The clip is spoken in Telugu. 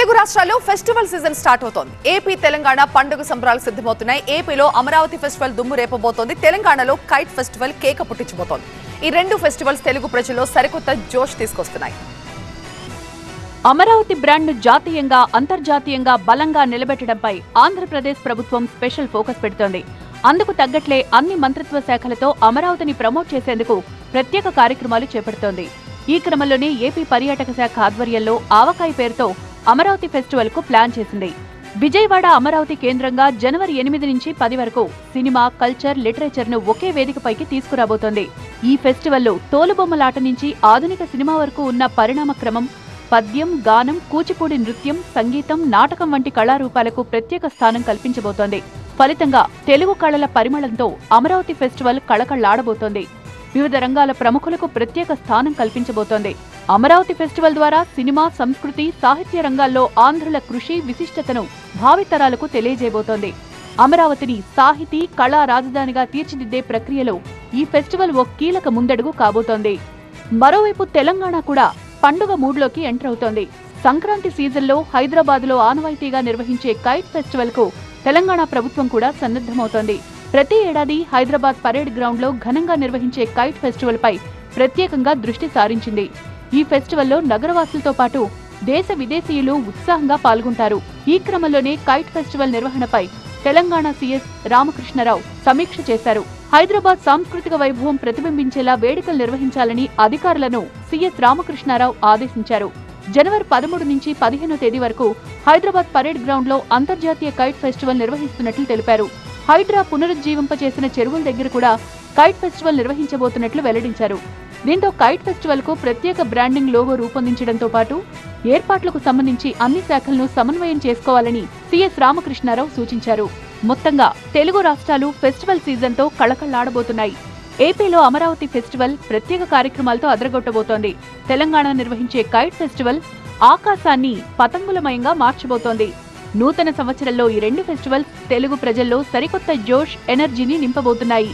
తెలుగు రాష్ట్రాల్లో ఫెస్టివల్ సీజన్ స్టార్ట్ అవుతోంది. ఏపీ తెలంగాణ పండుగ సంబరాలు సిద్ధమవుతున్నాయి. ఏపీలో అమరావతి ఫెస్టివల్ దుమ్ము రేపబోతోంది. తెలంగాణలో కైట్ ఫెస్టివల్ కేక పుట్టించబోతోంది. ఈ రెండు ఫెస్టివల్స్ తెలుగు ప్రజల్లో సరికొత్త జోష్ తీసుకొస్తున్నాయి. అమరావతి బ్రాండ్ను జాతీయంగా అంతర్జాతీయంగా బలంగా నిలబెట్టడంపై ఆంధ్రప్రదేశ్ ప్రభుత్వం స్పెషల్ ఫోకస్ పెడుతోంది. అందుకు తగ్గట్లే అన్ని మంత్రిత్వ శాఖలతో అమరావతిని ప్రమోట్ చేసేందుకు ప్రత్యేక కార్యక్రమాలు చేపడుతోంది. ఈ క్రమంలోనే ఏపీ పర్యాటక శాఖ ఆధ్వర్యంలో ఆవకాయ పేరుతో అమరావతి ఫెస్టివల్ కు ప్లాన్ చేసింది. విజయవాడ అమరావతి కేంద్రంగా జనవరి 8 నుంచి 10 వరకు సినిమా, కల్చర్, లిటరేచర్ ను ఒకే వేదికపైకి తీసుకురాబోతోంది. ఈ ఫెస్టివల్లో తోలుబొమ్మలాట నుంచి ఆధునిక సినిమా వరకు ఉన్న పరిణామ క్రమం, పద్యం, గానం, కూచిపూడి నృత్యం, సంగీతం, నాటకం వంటి కళారూపాలకు ప్రత్యేక స్థానం కల్పించబోతోంది. ఫలితంగా తెలుగు కళల పరిమళంతో అమరావతి ఫెస్టివల్ కళకళ్లాడబోతోంది. వివిధ రంగాల ప్రముఖులకు ప్రత్యేక స్థానం కల్పించబోతోంది. అమరావతి ఫెస్టివల్ ద్వారా సినిమా, సంస్కృతి, సాహిత్య రంగాల్లో ఆంధ్రుల కృషి, విశిష్టతను భావితరాలకు తెలియజేయబోతోంది. అమరావతిని సాహితీ, కళా రాజధానిగా తీర్చిదిద్దే ప్రక్రియలో ఈ ఫెస్టివల్ ఓ కీలక ముందడుగు కాబోతోంది. మరోవైపు తెలంగాణ కూడా పండుగ మూడ్లోకి ఎంటర్ అవుతోంది. సంక్రాంతి సీజన్లో హైదరాబాద్లో ఆనవాయితీగా నిర్వహించే కైట్ ఫెస్టివల్ కు తెలంగాణ ప్రభుత్వం కూడా సన్నద్ధమవుతోంది. ప్రతి ఏడాది హైదరాబాద్ పరేడ్ గ్రౌండ్ లో ఘనంగా నిర్వహించే కైట్ ఫెస్టివల్ పై ప్రత్యేకంగా దృష్టి సారించింది. ఈ ఫెస్టివల్లో నగరవాసులతో పాటు దేశ విదేశీయులు ఉత్సాహంగా పాల్గొంటారు. ఈ క్రమంలోనే కైట్ ఫెస్టివల్ నిర్వహణపై తెలంగాణ సీఎస్ రామకృష్ణారావు సమీక్ష చేశారు. హైదరాబాద్ సాంస్కృతిక వైభవం ప్రతిబింబించేలా వేడుకలు నిర్వహించాలని అధికారులను సీఎస్ రామకృష్ణారావు ఆదేశించారు. జనవరి 13 నుంచి 15వ తేదీ వరకు హైదరాబాద్ పరేడ్ గ్రౌండ్ లో అంతర్జాతీయ కైట్ ఫెస్టివల్ నిర్వహిస్తున్నట్లు తెలిపారు. హైడ్రా పునరుజ్జీవింపచేసిన చెరువుల దగ్గర కూడా కైట్ ఫెస్టివల్ నిర్వహించబోతున్నట్లు వెల్లడించారు. దీంతో కైట్ ఫెస్టివల్ కు ప్రత్యేక బ్రాండింగ్ లోగో రూపొందించడంతో పాటు ఏర్పాట్లకు సంబంధించి అన్ని శాఖలను సమన్వయం చేసుకోవాలని సీఎస్ రామకృష్ణారావు సూచించారు. మొత్తంగా తెలుగు రాష్ట్రాలు ఫెస్టివల్ సీజన్ తో కళకళ్లాడబోతున్నాయి. ఏపీలో అమరావతి ఫెస్టివల్ ప్రత్యేక కార్యక్రమాలతో అదరగొట్టబోతోంది. తెలంగాణ నిర్వహించే కైట్ ఫెస్టివల్ ఆకాశాన్ని పతంగులమయంగా మార్చబోతోంది. నూతన సంవత్సరంలో ఈ రెండు ఫెస్టివల్స్ తెలుగు ప్రజల్లో సరికొత్త జోష్, ఎనర్జీని నింపబోతున్నాయి.